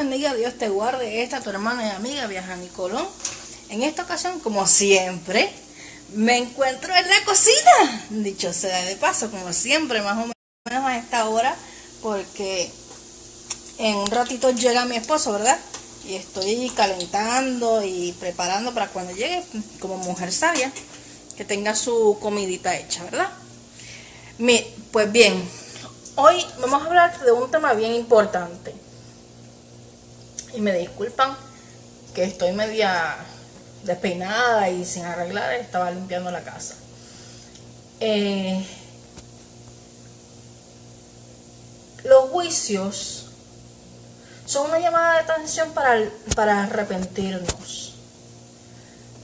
bendiga, Dios te guarde. Esta tu hermana y amiga Viajani Colón. En esta ocasión, como siempre, me encuentro en la cocina. Dicho sea de paso, como siempre, más o menos a esta hora, porque en un ratito llega mi esposo, ¿verdad? Y estoy calentando y preparando para cuando llegue, como mujer sabia, que tenga su comidita hecha, ¿verdad? Pues bien, hoy vamos a hablar de un tema bien importante. Y me disculpan que estoy media despeinada y sin arreglar, estaba limpiando la casa. Los juicios son una llamada de atención para arrepentirnos.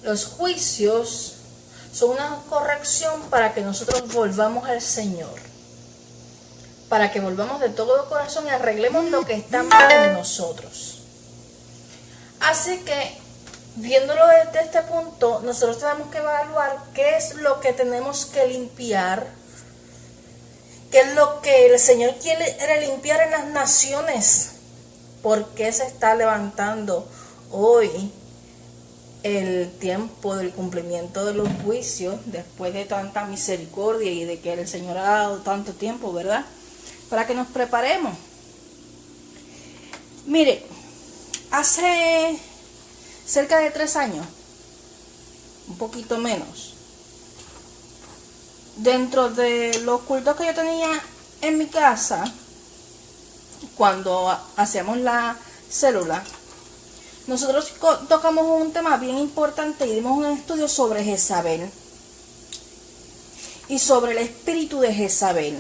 Los juicios son una corrección para que nosotros volvamos al Señor, para que volvamos de todo corazón y arreglemos lo que está mal en nosotros. Así que, viéndolo desde este punto, nosotros tenemos que evaluar qué es lo que tenemos que limpiar, qué es lo que el Señor quiere limpiar en las naciones, por qué se está levantando hoy el tiempo del cumplimiento de los juicios, después de tanta misericordia y de que el Señor ha dado tanto tiempo, ¿verdad? Para que nos preparemos. Mire, hace cerca de 3 años, un poquito menos, dentro de los cultos que yo tenía en mi casa, cuando hacíamos la célula, nosotros tocamos un tema bien importante y dimos un estudio sobre Jezabel y sobre el espíritu de Jezabel.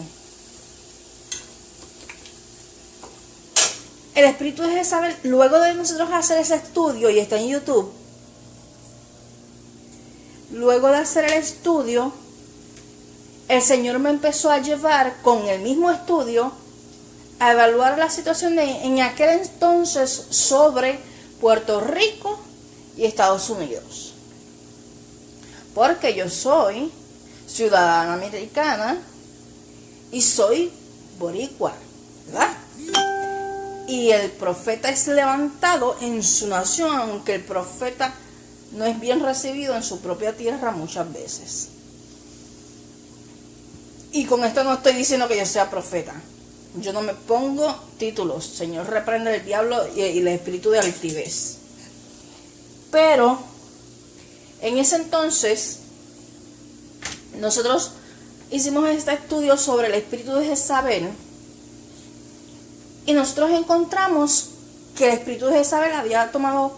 El espíritu de Jezabel, luego de nosotros hacer ese estudio, y está en YouTube, luego de hacer el estudio, el Señor me empezó a llevar con el mismo estudio a evaluar la situación en aquel entonces sobre Puerto Rico y Estados Unidos. Porque yo soy ciudadana americana y soy boricua, ¿verdad? Y el profeta es levantado en su nación, aunque el profeta no es bien recibido en su propia tierra muchas veces. Y con esto no estoy diciendo que yo sea profeta. Yo no me pongo títulos. Señor, reprende el diablo y el espíritu de altivez. Pero en ese entonces nosotros hicimos este estudio sobre el espíritu de Jezabel. Y nosotros encontramos que el espíritu de Jezabel había tomado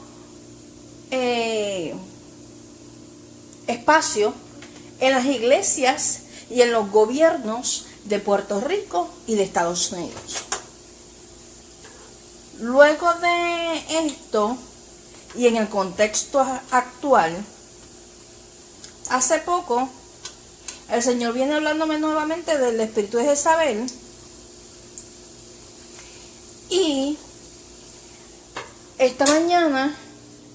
espacio en las iglesias y en los gobiernos de Puerto Rico y de Estados Unidos. Luego de esto, y en el contexto actual, hace poco, el Señor viene hablándome nuevamente del espíritu de Jezabel. Y esta mañana,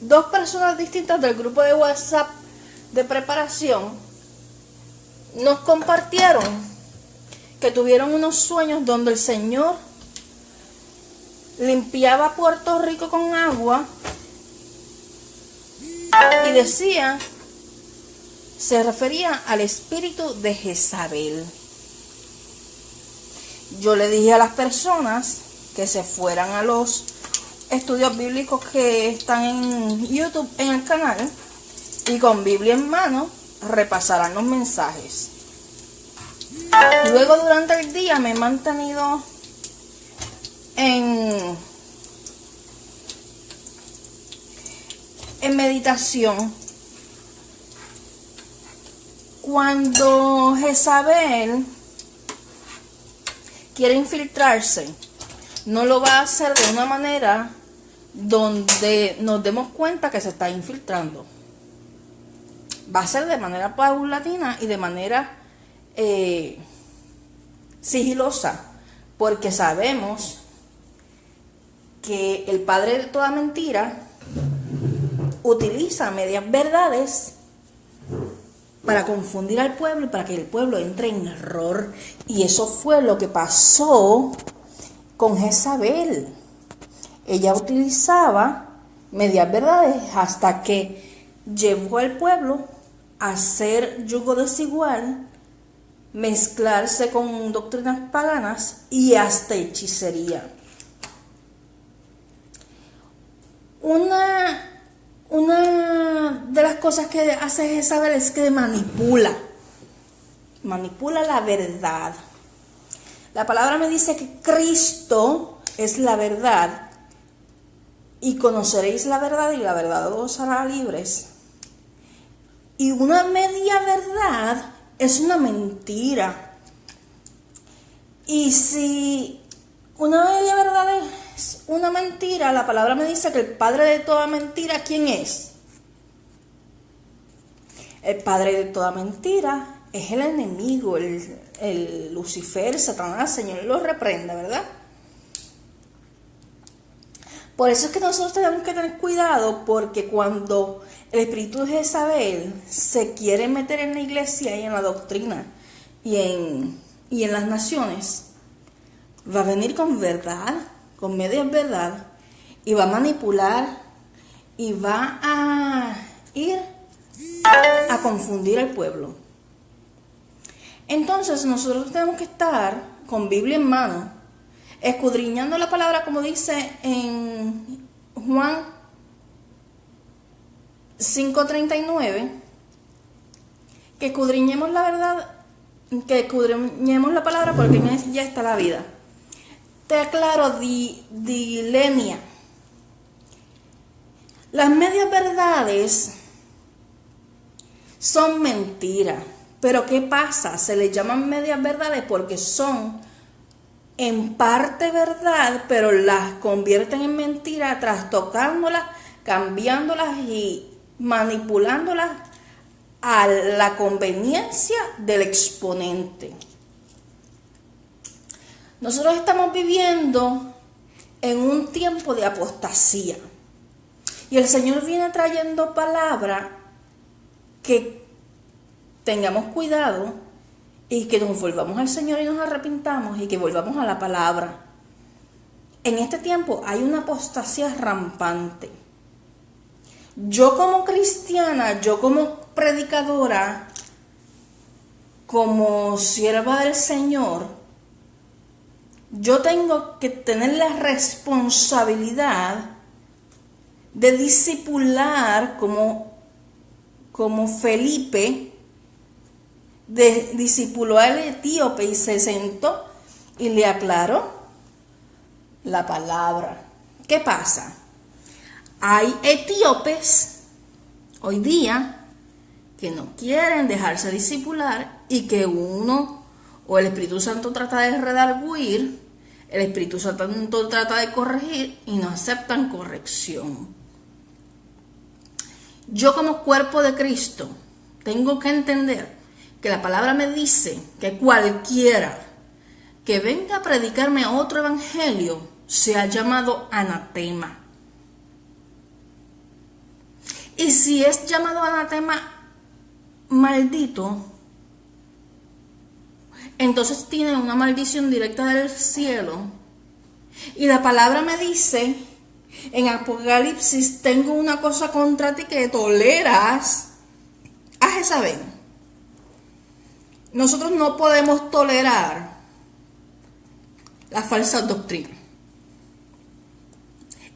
2 personas distintas del grupo de WhatsApp de preparación nos compartieron que tuvieron unos sueños donde el Señor limpiaba Puerto Rico con agua y decía, se refería al espíritu de Jezabel. Yo le dije a las personas que se fueran a los estudios bíblicos que están en YouTube, en el canal, y con Biblia en mano repasarán los mensajes. Luego, durante el día, me he mantenido en meditación. Cuando Jezabel quiere infiltrarse, no lo va a hacer de una manera donde nos demos cuenta que se está infiltrando. Va a ser de manera paulatina y de manera sigilosa, porque sabemos que el padre de toda mentira utiliza medias verdades para confundir al pueblo y para que el pueblo entre en error. Y eso fue lo que pasó con Jezabel. ella utilizaba medias verdades hasta que llevó al pueblo a ser yugo desigual, mezclarse con doctrinas paganas y hasta hechicería. Una de las cosas que hace Jezabel es que manipula la verdad. La palabra me dice que Cristo es la verdad y conoceréis la verdad y la verdad os hará libres. Y una media verdad es una mentira. Y si una media verdad es una mentira, la palabra me dice que el padre de toda mentira, ¿quién es? El padre de toda mentira es el enemigo, el Lucifer, Satanás, Señor lo reprenda, ¿verdad? Por eso es que nosotros tenemos que tener cuidado, porque cuando el espíritu de Jezabel se quiere meter en la iglesia y en la doctrina y en las naciones, va a venir con verdad, con media verdad, y va a manipular y va a ir a confundir al pueblo. Entonces nosotros tenemos que estar con Biblia en mano, escudriñando la palabra, como dice en Juan 5:39, que escudriñemos la verdad, que escudriñemos la palabra, porque en ella está la vida. Te aclaro, Dilenia, las medias verdades son mentiras. Pero ¿qué pasa? Se les llaman medias verdades porque son en parte verdad, pero las convierten en mentiras, trastocándolas, cambiándolas y manipulándolas a la conveniencia del exponente. Nosotros estamos viviendo en un tiempo de apostasía. Y el Señor viene trayendo palabra que tengamos cuidado y que nos volvamos al Señor y nos arrepintamos y que volvamos a la palabra. En este tiempo hay una apostasía rampante. Yo como cristiana, yo como predicadora, como sierva del Señor, yo tengo que tener la responsabilidad de discipular como Felipe discipuló al etíope y se sentó y le aclaró la palabra. ¿Qué pasa? Hay etíopes hoy día que no quieren dejarse discipular y que uno o el Espíritu Santo trata de redarguir, el Espíritu Santo trata de corregir y no aceptan corrección. Yo como cuerpo de Cristo tengo que entender que la palabra me dice que cualquiera que venga a predicarme otro evangelio sea llamado anatema. Y si es llamado anatema maldito, entonces tiene una maldición directa del cielo. Y la palabra me dice en Apocalipsis: tengo una cosa contra ti, que toleras a Jezabel. Nosotros no podemos tolerar la falsa doctrina.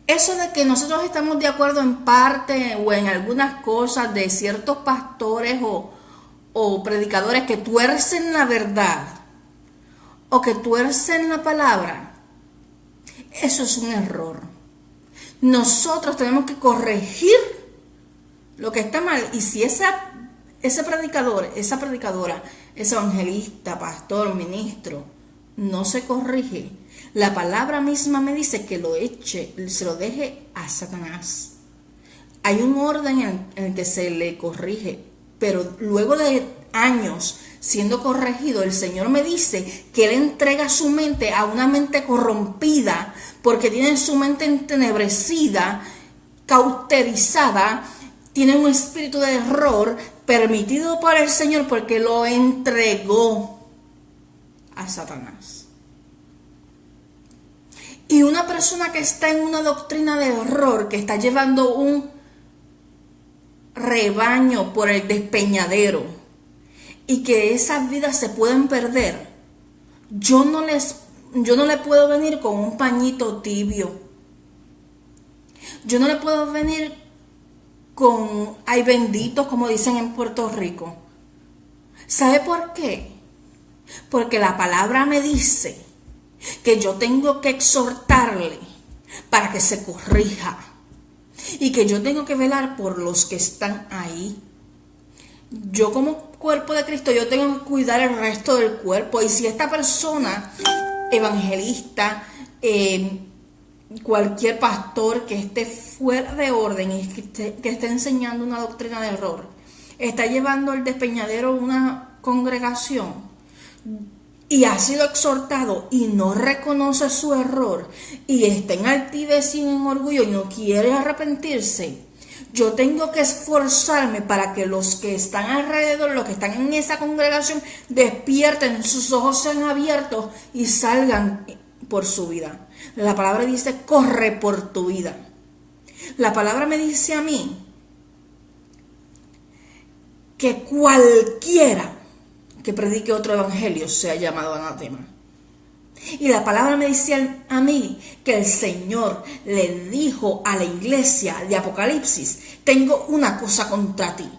Eso de que nosotros estamos de acuerdo en parte o en algunas cosas de ciertos pastores o predicadores que tuercen la verdad o que tuercen la palabra, eso es un error. Nosotros tenemos que corregir lo que está mal, y si ese predicador, esa predicadora, ese evangelista, pastor, ministro, no se corrige, la palabra misma me dice que lo eche, se lo deje a Satanás. Hay un orden en el que se le corrige, pero luego de años siendo corregido, el Señor me dice que Él entrega su mente a una mente corrompida, porque tiene su mente entenebrecida, cauterizada, tiene un espíritu de error permitido por el Señor porque lo entregó a Satanás. Y una persona que está en una doctrina de error, que está llevando un rebaño por el despeñadero y que esas vidas se pueden perder, yo no le puedo venir con un pañito tibio. Yo no le puedo venir con ay bendito, como dicen en Puerto Rico. ¿Sabe por qué? Porque la palabra me dice que yo tengo que exhortarle para que se corrija y que yo tengo que velar por los que están ahí. Yo como cuerpo de Cristo, yo tengo que cuidar el resto del cuerpo. Y si esta persona, evangelista, cualquier pastor que esté fuera de orden y que esté enseñando una doctrina de error, está llevando al despeñadero una congregación y ha sido exhortado y no reconoce su error y está en altivez y en orgullo y no quiere arrepentirse, yo tengo que esforzarme para que los que están alrededor, los que están en esa congregación, despierten, sus ojos sean abiertos y salgan por su vida. La palabra dice, corre por tu vida. La palabra me dice a mí que cualquiera que predique otro evangelio sea llamado anatema. Y la palabra me dice a mí que el Señor le dijo a la iglesia de Apocalipsis, tengo una cosa contra ti,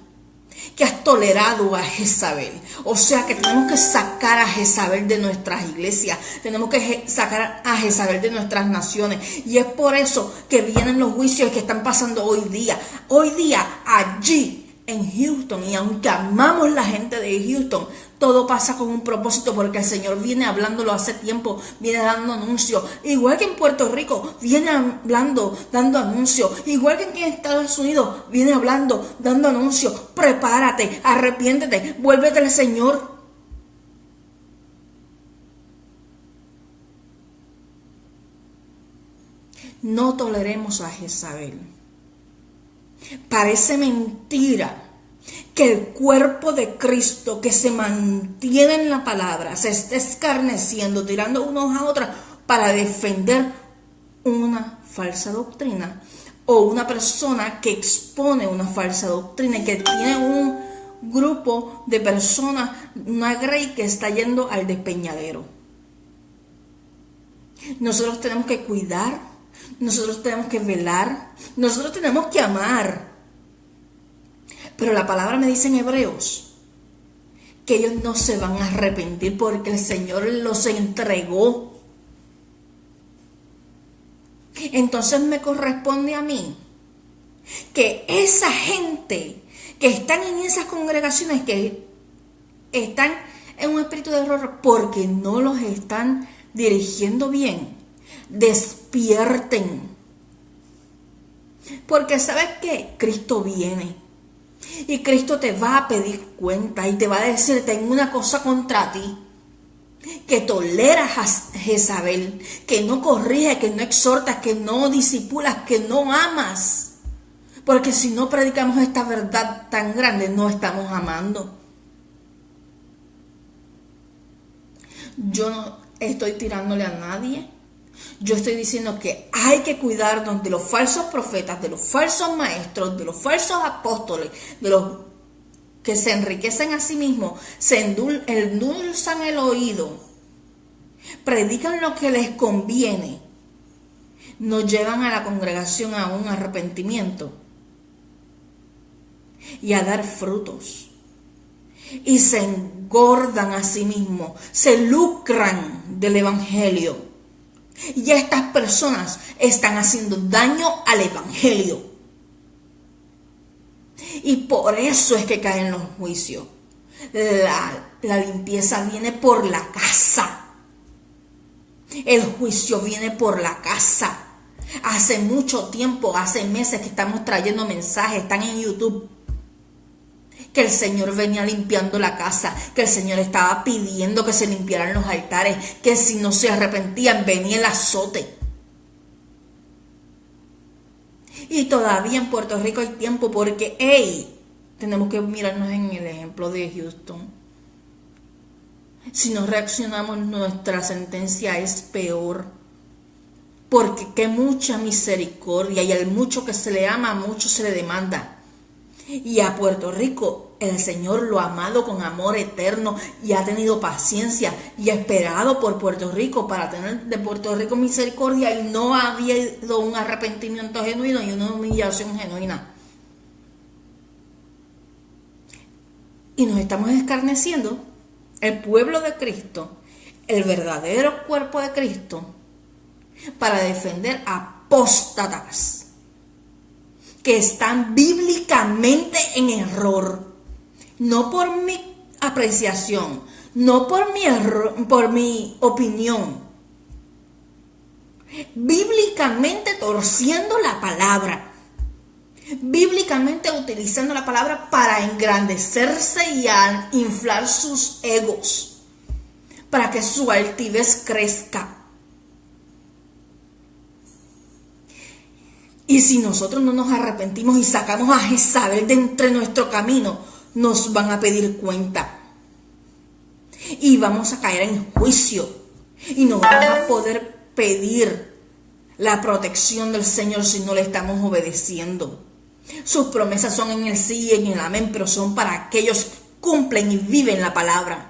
que has tolerado a Jezabel. O sea que tenemos que sacar a Jezabel de nuestras iglesias, tenemos que sacar a Jezabel de nuestras naciones. Y es por eso que vienen los juicios que están pasando hoy día. Hoy día allí en Houston, y aunque amamos la gente de Houston, todo pasa con un propósito, porque el Señor viene hablándolo hace tiempo, viene dando anuncios, igual que en Puerto Rico, viene hablando, dando anuncios, igual que aquí en Estados Unidos, viene hablando, dando anuncios. Prepárate, arrepiéntete, vuélvete al Señor. No toleremos a Jezabel. Parece mentira que el cuerpo de Cristo que se mantiene en la palabra se esté escarneciendo, tirando unos a otros para defender una falsa doctrina, o una persona que expone una falsa doctrina y que tiene un grupo de personas, una grey que está yendo al despeñadero. Nosotros tenemos que cuidar, nosotros tenemos que velar, nosotros tenemos que amar. Pero la palabra me dice en Hebreos que ellos no se van a arrepentir porque el Señor los entregó. Entonces me corresponde a mí que esa gente que están en esas congregaciones, que están en un espíritu de error porque no los están dirigiendo bien, despierten. Porque ¿sabes qué? Cristo viene. Y Cristo te va a pedir cuenta y te va a decir, tengo una cosa contra ti, que toleras a Jezabel, que no corriges, que no exhortas, que no disipulas, que no amas. Porque si no predicamos esta verdad tan grande, no estamos amando. Yo no estoy tirándole a nadie. Yo estoy diciendo que hay que cuidarnos de los falsos profetas, de los falsos maestros, de los falsos apóstoles, de los que se enriquecen a sí mismos, se endulzan el oído, predican lo que les conviene, nos llevan a la congregación a un arrepentimiento y a dar frutos. Y se engordan a sí mismos, se lucran del evangelio. Y estas personas están haciendo daño al evangelio. Y por eso es que caen los juicios. La limpieza viene por la casa. El juicio viene por la casa. Hace mucho tiempo, hace meses que estamos trayendo mensajes, están en YouTube, que el Señor venía limpiando la casa, que el Señor estaba pidiendo que se limpiaran los altares, que si no se arrepentían venía el azote. Y todavía en Puerto Rico hay tiempo, porque tenemos que mirarnos en el ejemplo de Houston. Si no reaccionamos, nuestra sentencia es peor. porque qué mucha misericordia, y al mucho que se le ama, mucho se le demanda. Y a Puerto Rico el Señor lo ha amado con amor eterno y ha tenido paciencia y ha esperado por Puerto Rico para tener de Puerto Rico misericordia, y no ha habido un arrepentimiento genuino y una humillación genuina. Y nos estamos escarneciendo, el pueblo de Cristo, el verdadero cuerpo de Cristo, para defender apóstatas que están bíblicamente en error, no por mi apreciación, no por mi error, por mi opinión, bíblicamente torciendo la palabra, bíblicamente utilizando la palabra para engrandecerse y a inflar sus egos, para que su altivez crezca. Y si nosotros no nos arrepentimos y sacamos a Jezabel de entre nuestro camino, nos van a pedir cuenta. Y vamos a caer en juicio. Y no vamos a poder pedir la protección del Señor si no le estamos obedeciendo. Sus promesas son en el sí y en el amén, pero son para aquellos que cumplen y viven la palabra.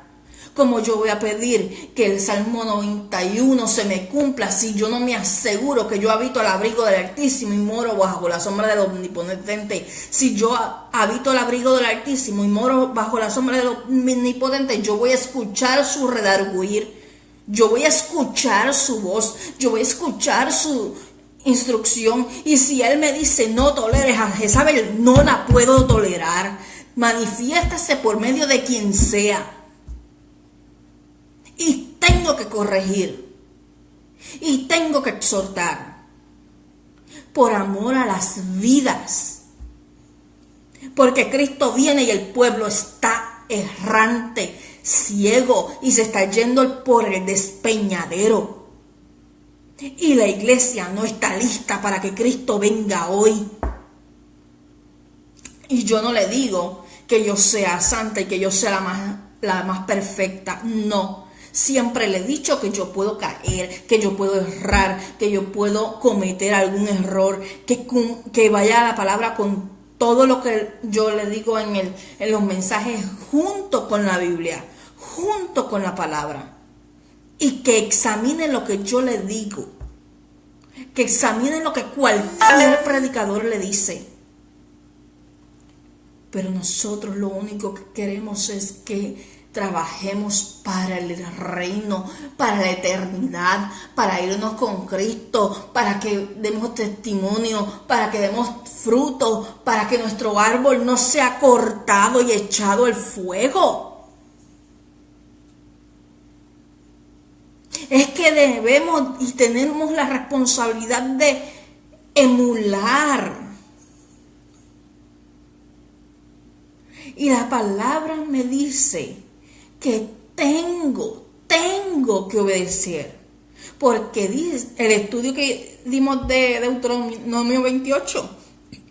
Como yo voy a pedir que el Salmo 91 se me cumpla si yo no me aseguro que yo habito al abrigo del Altísimo y moro bajo la sombra del Omnipotente? Si yo habito al abrigo del Altísimo y moro bajo la sombra del Omnipotente, yo voy a escuchar su redarguir, yo voy a escuchar su voz, yo voy a escuchar su instrucción. Y si Él me dice no toleres a Jezabel, no la puedo tolerar. Manifiéstase por medio de quien sea. Y tengo que corregir. Y tengo que exhortar. Por amor a las vidas. Porque Cristo viene y el pueblo está errante, ciego, y se está yendo por el despeñadero. Y la iglesia no está lista para que Cristo venga hoy. Y yo no le digo que yo sea santa y que yo sea la más perfecta. No. Siempre le he dicho que yo puedo caer, que yo puedo errar, que yo puedo cometer algún error, que vaya la palabra con todo lo que yo le digo en los mensajes junto con la Biblia, junto con la palabra. Y que examine lo que yo le digo, que examine lo que cualquier predicador le dice. Pero nosotros lo único que queremos es que trabajemos para el reino, para la eternidad, para irnos con Cristo, para que demos testimonio, para que demos fruto, para que nuestro árbol no sea cortado y echado al fuego. Es que debemos y tenemos la responsabilidad de emular. Y la palabra me dice que tengo que obedecer. Porque dice el estudio que dimos de Deuteronomio 28,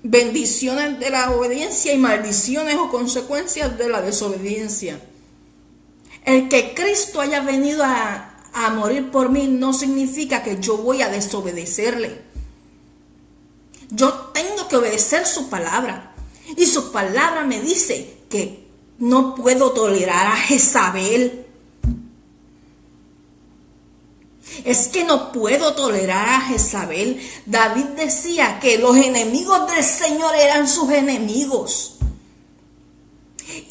bendiciones de la obediencia y maldiciones o consecuencias de la desobediencia. El que Cristo haya venido a morir por mí no significa que yo voy a desobedecerle. Yo tengo que obedecer su palabra. Y su palabra me dice que no puedo tolerar a Jezabel. Es que no puedo tolerar a Jezabel. David decía que los enemigos del Señor eran sus enemigos.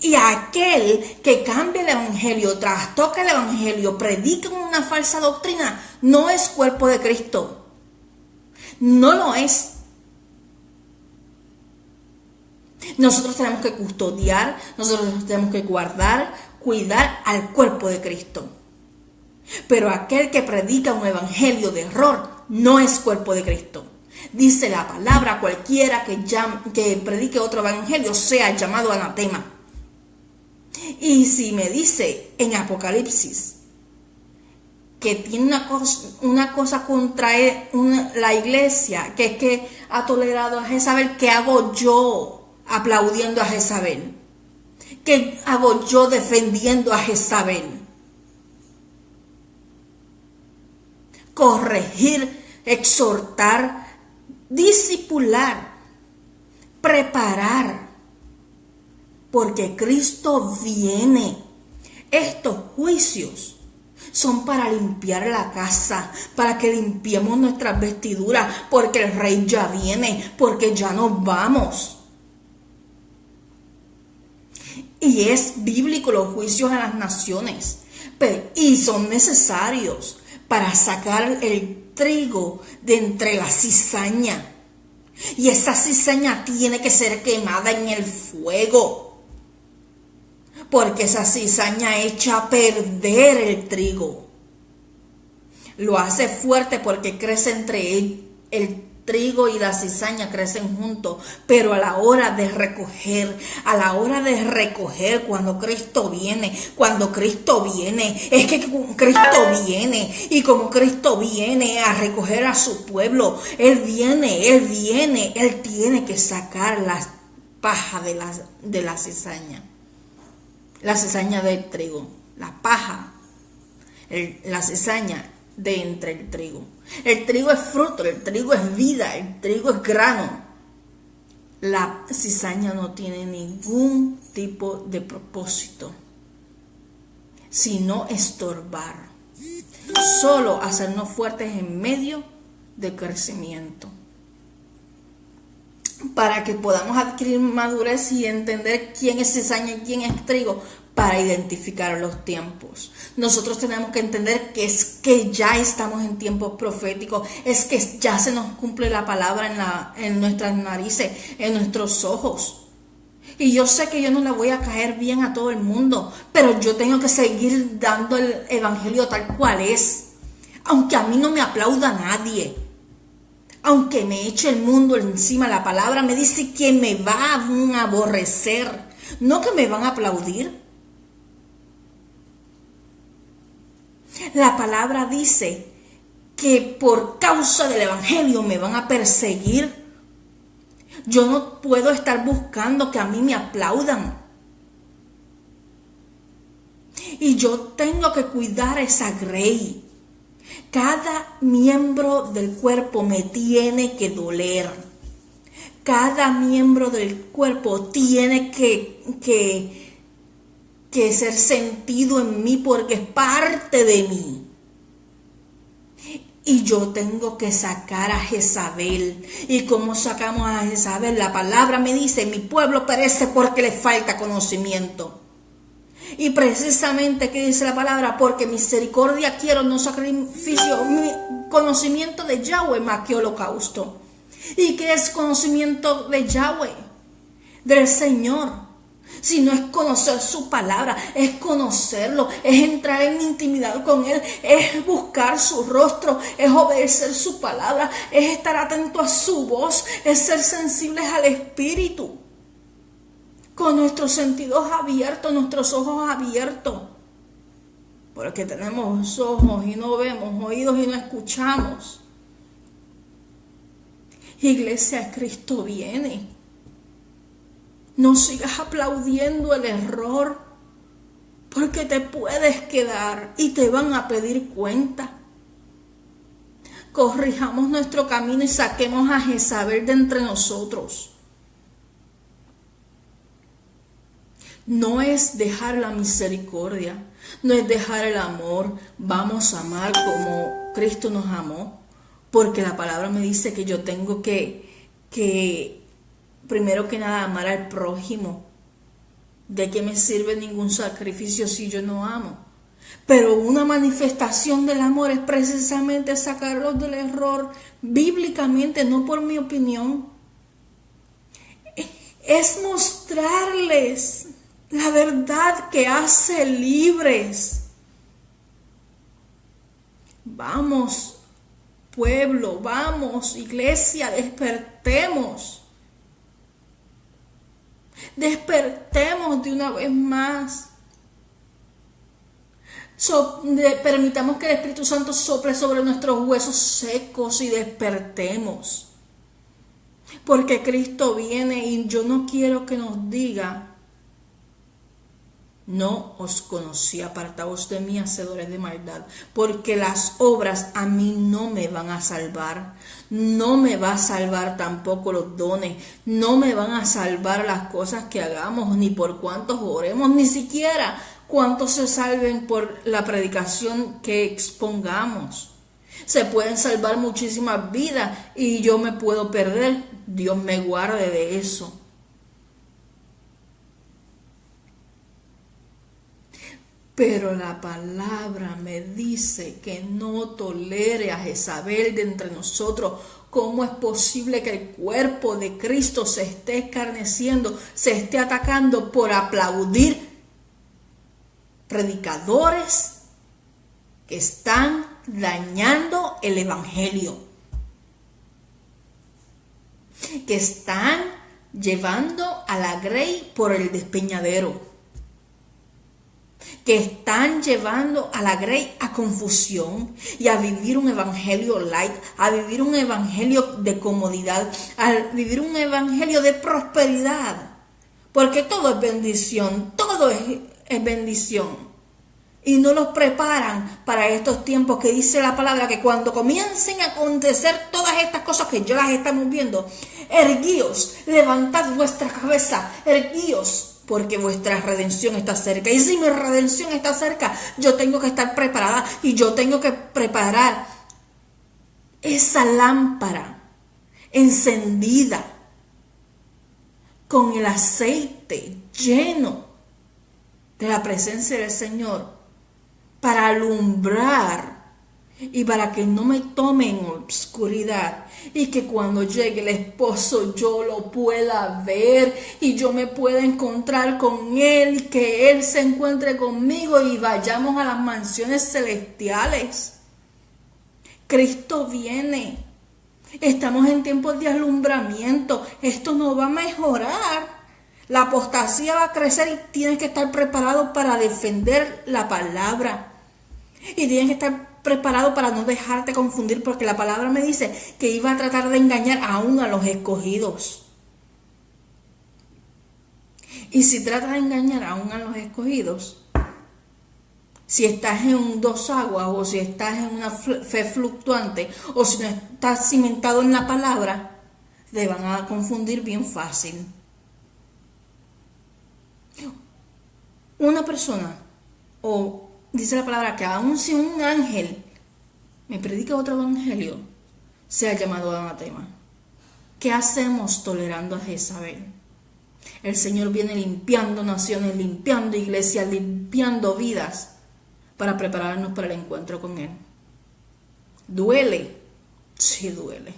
Y aquel que cambia el evangelio, trastoca el evangelio, predica una falsa doctrina, no es cuerpo de Cristo. No lo es. Nosotros tenemos que custodiar, nosotros tenemos que guardar, cuidar al cuerpo de Cristo. Pero aquel que predica un evangelio de error no es cuerpo de Cristo. Dice la palabra, cualquiera que predique otro evangelio sea llamado anatema. Y si me dice en Apocalipsis que tiene una cosa contra la iglesia, que es que ha tolerado a Jezabel, ¿qué hago yo aplaudiendo a Jezabel? ¿Qué hago yo defendiendo a Jezabel? Corregir exhortar, discipular, preparar, porque Cristo viene. Estos juicios son para limpiar la casa, para que limpiemos nuestras vestiduras, porque el Rey ya viene, porque ya nos vamos. Y es bíblico los juicios a las naciones, y son necesarios para sacar el trigo de entre la cizaña. Y esa cizaña tiene que ser quemada en el fuego, porque esa cizaña echa a perder el trigo. Lo hace fuerte porque crece entre el trigo y la cizaña, crecen juntos. Pero a la hora de recoger, cuando Cristo viene, es que Cristo viene. Y como Cristo viene a recoger a su pueblo, Él tiene que sacar la paja de la cizaña. La cizaña del trigo, la paja, la cizaña de entre el trigo. El trigo es fruto, el trigo es vida, el trigo es grano. La cizaña no tiene ningún tipo de propósito, sino estorbar, solo hacernos fuertes en medio de crecimiento, para que podamos adquirir madurez y entender quién es cizaña y quién es trigo, para identificar los tiempos. Nosotros tenemos que entender que es que ya estamos en tiempos proféticos, es que ya se nos cumple la palabra en nuestras narices, en nuestros ojos. Y yo sé que yo no le voy a caer bien a todo el mundo, pero yo tengo que seguir dando el evangelio tal cual es, aunque a mí no me aplauda nadie. Aunque me eche el mundo encima, la palabra me dice que me van a aborrecer, no que me van a aplaudir. La palabra dice que por causa del evangelio me van a perseguir. Yo no puedo estar buscando que a mí me aplaudan. Y yo tengo que cuidar esa grey. Cada miembro del cuerpo me tiene que doler. Cada miembro del cuerpo tiene que ser sentido en mí, porque es parte de mí. Y yo tengo que sacar a Jezabel. ¿Y cómo sacamos a Jezabel? La palabra me dice: mi pueblo perece porque le falta conocimiento. Y precisamente, ¿qué dice la palabra? Porque misericordia quiero, no sacrificio. Mi conocimiento de Yahweh más que holocausto. ¿Y qué es conocimiento de Yahweh? Del Señor. Si no es conocer su palabra, es conocerlo, es entrar en intimidad con Él, es buscar su rostro, es obedecer su palabra, es estar atento a su voz, es ser sensibles al Espíritu, con nuestros sentidos abiertos, nuestros ojos abiertos, porque tenemos ojos y no vemos, oídos y no escuchamos. Iglesia, Cristo viene. No sigas aplaudiendo el error, porque te puedes quedar y te van a pedir cuenta. Corrijamos nuestro camino y saquemos a Jezabel de entre nosotros. No es dejar la misericordia, no es dejar el amor. Vamos a amar como Cristo nos amó, porque la palabra me dice que yo tengo que primero que nada amar al prójimo. ¿De qué me sirve ningún sacrificio si yo no amo? Pero una manifestación del amor es precisamente sacarlos del error bíblicamente, no por mi opinión. Es mostrarles la verdad que hace libres. Vamos, pueblo, vamos, iglesia, despertemos. Despertemos de una vez más. Permitamos que el Espíritu Santo sople sobre nuestros huesos secos y despertemos. Porque Cristo viene y yo no quiero que nos diga no os conocí, apartaos de mí, hacedores de maldad, porque las obras a mí no me van a salvar, no me va a salvar tampoco los dones, no me van a salvar las cosas que hagamos, ni por cuántos oremos, ni siquiera cuántos se salven por la predicación que expongamos. Se pueden salvar muchísimas vidas y yo me puedo perder. Dios me guarde de eso. Pero la palabra me dice que no tolere a Jezabel de entre nosotros. ¿Cómo es posible que el cuerpo de Cristo se esté escarneciendo, se esté atacando por aplaudir predicadores que están dañando el evangelio, que están llevando a la grey por el despeñadero, que están llevando a la grey a confusión y a vivir un evangelio light, a vivir un evangelio de comodidad, a vivir un evangelio de prosperidad, porque todo es bendición, todo es bendición. Y no los preparan para estos tiempos que dice la palabra que cuando comiencen a acontecer todas estas cosas que ya las estamos viendo, erguíos, levantad vuestra cabeza, erguíos, porque vuestra redención está cerca. Y si mi redención está cerca, yo tengo que estar preparada y yo tengo que preparar esa lámpara encendida con el aceite lleno de la presencia del Señor, para alumbrar y para que no me tome en obscuridad y que cuando llegue el esposo yo lo pueda ver y yo me pueda encontrar con él y que él se encuentre conmigo y vayamos a las mansiones celestiales. Cristo viene. Estamos en tiempos de alumbramiento. Esto no va a mejorar. La apostasía va a crecer y tienes que estar preparado para defender la palabra. Y tienes que estar preparado para no dejarte confundir, porque la palabra me dice que iba a tratar de engañar aún a los escogidos. Y si trata de engañar aún a los escogidos, si estás en dos aguas o si estás en una fe fluctuante o si no estás cimentado en la palabra, te van a confundir bien fácil. Una persona, o dice la palabra que aun si un ángel me predica otro evangelio, sea llamado anatema. ¿Qué hacemos tolerando a Jezabel? El Señor viene limpiando naciones, limpiando iglesias, limpiando vidas para prepararnos para el encuentro con Él. ¿Duele? Sí duele.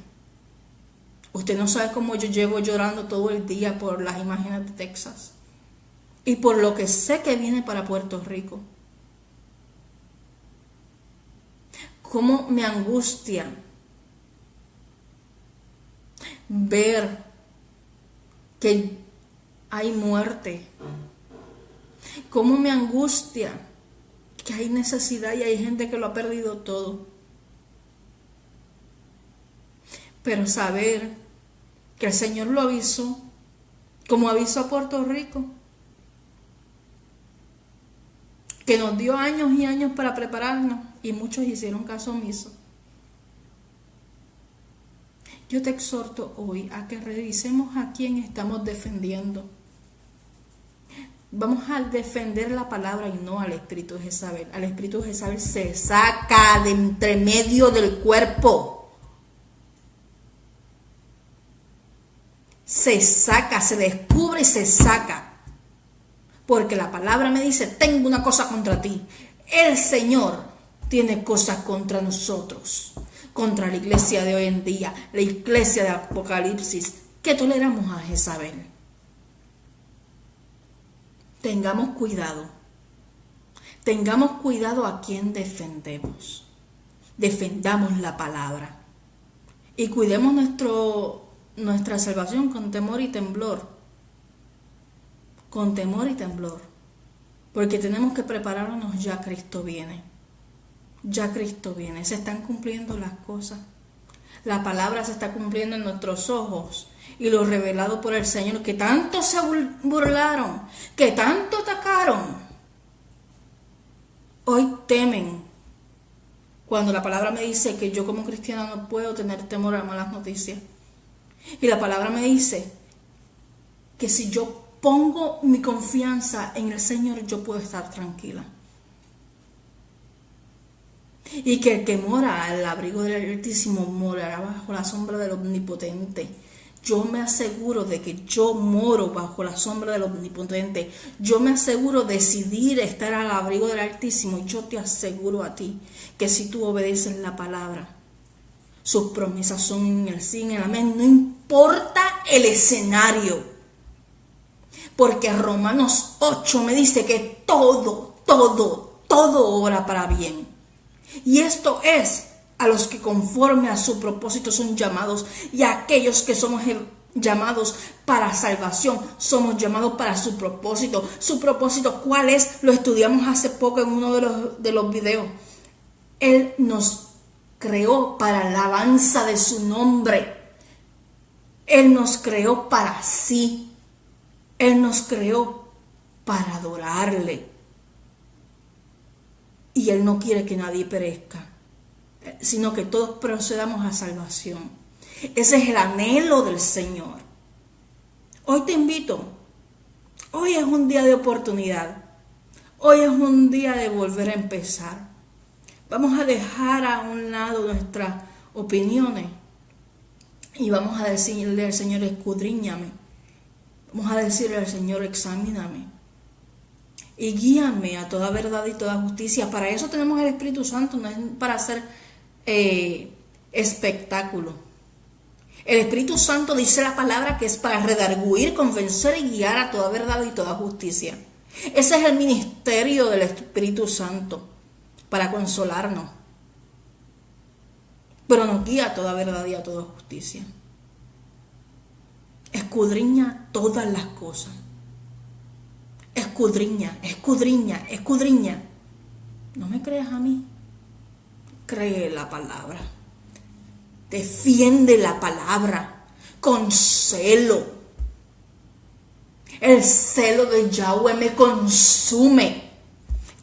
Usted no sabe cómo yo llevo llorando todo el día por las imágenes de Texas y por lo que sé que viene para Puerto Rico. Cómo me angustia ver que hay muerte. Cómo me angustia que hay necesidad y hay gente que lo ha perdido todo. Pero saber que el Señor lo avisó, como avisó a Puerto Rico, que nos dio años y años para prepararnos y muchos hicieron caso omiso. Yo te exhorto hoy a que revisemos a quién estamos defendiendo. Vamos a defender la palabra y no al espíritu de Jezabel. Al espíritu de Jezabel se saca de entre medio del cuerpo. Se saca, se descubre y se saca. Porque la palabra me dice, tengo una cosa contra ti. El Señor tiene cosas contra nosotros, contra la iglesia de hoy en día, la iglesia de Apocalipsis, que toleramos a Jezabel. Tengamos cuidado a quien defendemos. Defendamos la palabra y cuidemos nuestra salvación con temor y temblor. Con temor y temblor, porque tenemos que prepararnos, ya Cristo viene. Ya Cristo viene, se están cumpliendo las cosas. La palabra se está cumpliendo en nuestros ojos y lo revelado por el Señor, que tanto se burlaron, que tanto atacaron, Hoy temen cuando la palabra me dice que yo como cristiana no puedo tener temor a malas noticias. Y la palabra me dice que si yo pongo mi confianza en el Señor, yo puedo estar tranquila. Y que el que mora al abrigo del Altísimo morará bajo la sombra del Omnipotente. Yo me aseguro de que yo moro bajo la sombra del Omnipotente. Yo me aseguro de decidir estar al abrigo del Altísimo. Y yo te aseguro a ti que si tú obedeces la palabra, sus promesas son en el sí, en el amén. No importa el escenario. Porque Romanos 8 me dice que todo obra para bien. Y esto es a los que conforme a su propósito son llamados, y a aquellos que somos llamados para salvación, somos llamados para su propósito. ¿Su propósito cuál es? Lo estudiamos hace poco en uno de los videos. Él nos creó para la alabanza de su nombre. Él nos creó para sí. Él nos creó para adorarle. Y Él no quiere que nadie perezca, sino que todos procedamos a salvación. Ese es el anhelo del Señor. Hoy te invito. Hoy es un día de oportunidad. Hoy es un día de volver a empezar. Vamos a dejar a un lado nuestras opiniones y vamos a decirle al Señor, escudriñame. Vamos a decirle al Señor, examíname. Y guíame a toda verdad y toda justicia. Para eso tenemos el Espíritu Santo, no es para hacer espectáculo. El Espíritu Santo dice la palabra que es para redarguir, convencer y guiar a toda verdad y toda justicia. Ese es el ministerio del Espíritu Santo, para consolarnos. Pero nos guía a toda verdad y a toda justicia. Escudriña todas las cosas. Escudriña. ¿No me creas a mí? Cree la palabra. Defiende la palabra con celo. El celo de Yahweh me consume.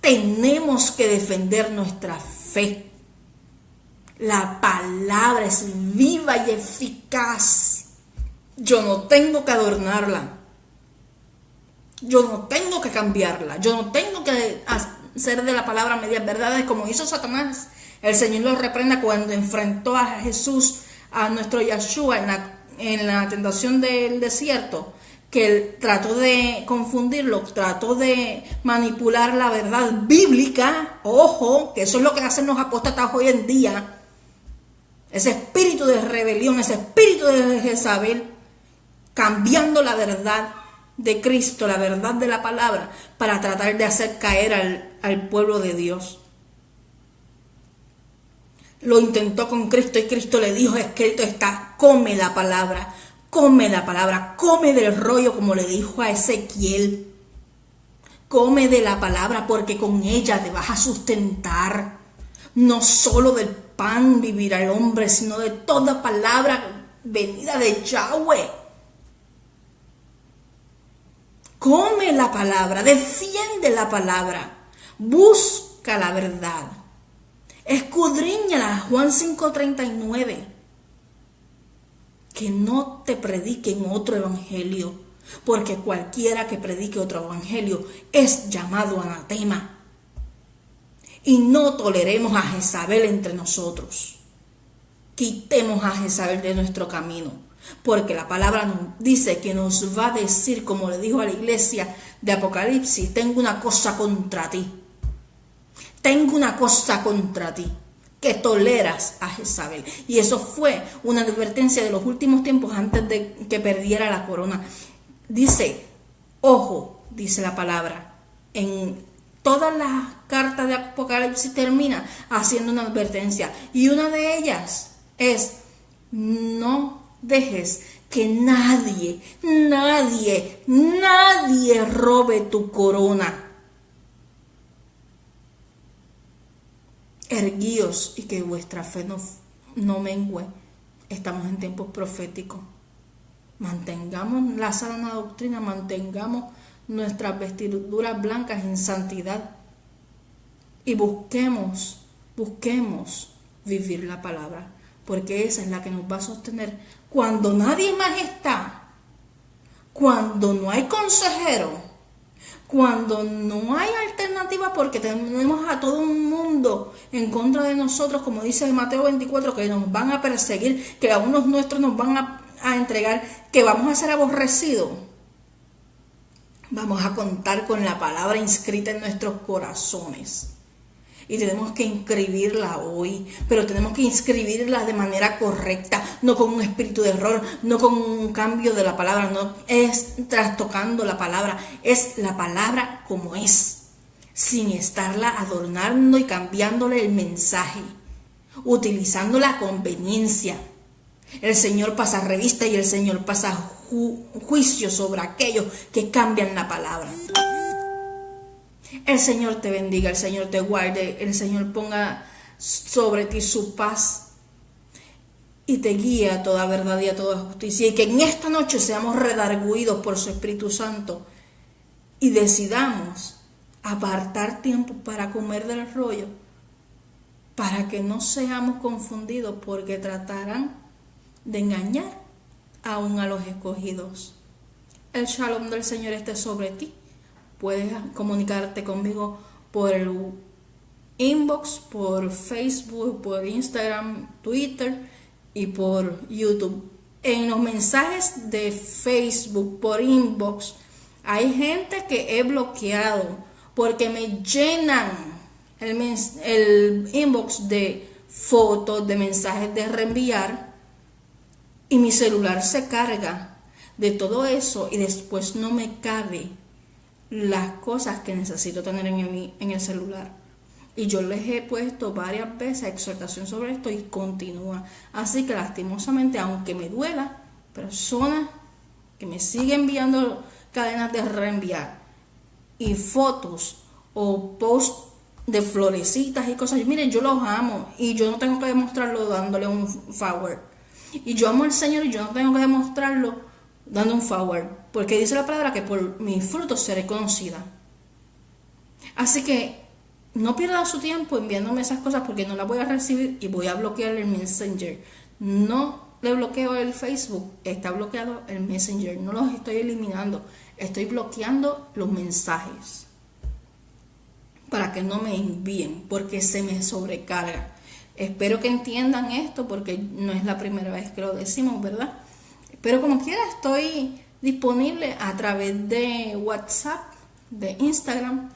Tenemos que defender nuestra fe. La palabra es viva y eficaz. Yo no tengo que adornarla. Yo no tengo que cambiarla. Yo no tengo que hacer de la palabra medias verdades como hizo Satanás. El Señor lo reprenda cuando enfrentó a Jesús, a nuestro Yahshua, en la tentación del desierto, que él trató de confundirlo, trató de manipular la verdad bíblica. Ojo, que eso es lo que hacen los apóstatas hoy en día. Ese espíritu de rebelión, ese espíritu de Jezabel, cambiando la verdad de Cristo, la verdad de la palabra, para tratar de hacer caer al pueblo de Dios. Lo intentó con Cristo y Cristo le dijo, escrito está, come la palabra, come del rollo, como le dijo a Ezequiel. Come de la palabra porque con ella te vas a sustentar. No solo del pan vivirá el hombre, sino de toda palabra venida de Yahweh. Come la palabra, defiende la palabra, busca la verdad. Escudriñala, Juan 5:39. Que no te prediquen otro evangelio, porque cualquiera que predique otro evangelio es llamado anatema. Y no toleremos a Jezabel entre nosotros. Quitemos a Jezabel de nuestro camino, porque la palabra nos dice que nos va a decir, como le dijo a la iglesia de Apocalipsis, tengo una cosa contra ti. Tengo una cosa contra ti, que toleras a Jezabel. Y eso fue una advertencia de los últimos tiempos antes de que perdiera la corona. Dice, ojo, dice la palabra, en todas las cartas de Apocalipsis termina haciendo una advertencia. Y una de ellas es, no dejes que nadie robe tu corona. Erguíos y que vuestra fe no mengüe. Estamos en tiempos proféticos. Mantengamos la sana doctrina, mantengamos nuestras vestiduras blancas en santidad. y busquemos vivir la palabra, porque esa es la que nos va a sostener cuando nadie más está, cuando no hay consejero, cuando no hay alternativa, porque tenemos a todo un mundo en contra de nosotros, como dice Mateo 24, que nos van a perseguir, que a unos nuestros nos van a entregar, que vamos a ser aborrecidos. Vamos a contar con la palabra inscrita en nuestros corazones. Y tenemos que inscribirla hoy, pero tenemos que inscribirla de manera correcta, no con un espíritu de error, no con un cambio de la palabra, no es trastocando la palabra, es la palabra como es, sin estarla adornando y cambiándole el mensaje, utilizando la conveniencia. El Señor pasa revista y el Señor pasa juicio sobre aquellos que cambian la palabra. El Señor te bendiga, el Señor te guarde, el Señor ponga sobre ti su paz y te guíe a toda verdad y a toda justicia. Y que en esta noche seamos redarguidos por su Espíritu Santo y decidamos apartar tiempo para comer del rollo, para que no seamos confundidos, porque tratarán de engañar aún a los escogidos. El shalom del Señor esté sobre ti. Puedes comunicarte conmigo por el inbox, por Facebook, por Instagram, Twitter y por YouTube. En los mensajes de Facebook por inbox hay gente que he bloqueado porque me llenan el inbox de fotos, de mensajes de reenviar, y mi celular se carga de todo eso y después no me cabe las cosas que necesito tener en el celular. Y yo les he puesto varias veces exhortación sobre esto y continúa. Así que lastimosamente, aunque me duela, personas que me siguen enviando cadenas de reenviar y fotos o posts de florecitas y cosas, miren, yo los amo y yo no tengo que demostrarlo dándole un forward. Y yo amo al Señor y yo no tengo que demostrarlo dando un forward, porque dice la palabra que por mis frutos seré conocida. Así que no pierda su tiempo enviándome esas cosas, porque no las voy a recibir y voy a bloquear el Messenger. No le bloqueo el Facebook, está bloqueado el Messenger, no los estoy eliminando, estoy bloqueando los mensajes para que no me envíen, porque se me sobrecarga. Espero que entiendan esto, porque no es la primera vez que lo decimos, ¿verdad? Pero como quiera, estoy disponible a través de WhatsApp, de Instagram,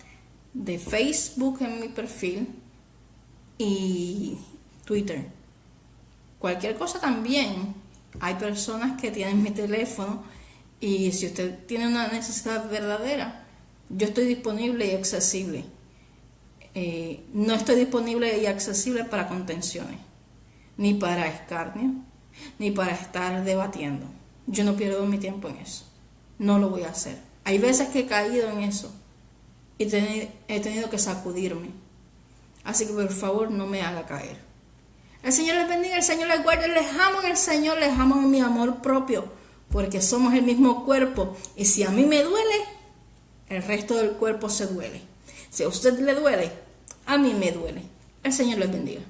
de Facebook en mi perfil y Twitter. Cualquier cosa también. Hay personas que tienen mi teléfono y si usted tiene una necesidad verdadera, yo estoy disponible y accesible. No estoy disponible y accesible para contenciones, ni para escarnio, ni para estar debatiendo. Yo no pierdo mi tiempo en eso. No lo voy a hacer. Hay veces que he caído en eso y he tenido que sacudirme. Así que por favor no me haga caer. El Señor les bendiga, el Señor les guarde. Les amo en el Señor, les amo en mi amor propio, porque somos el mismo cuerpo. Y si a mí me duele, el resto del cuerpo se duele. Si a usted le duele, a mí me duele. El Señor les bendiga.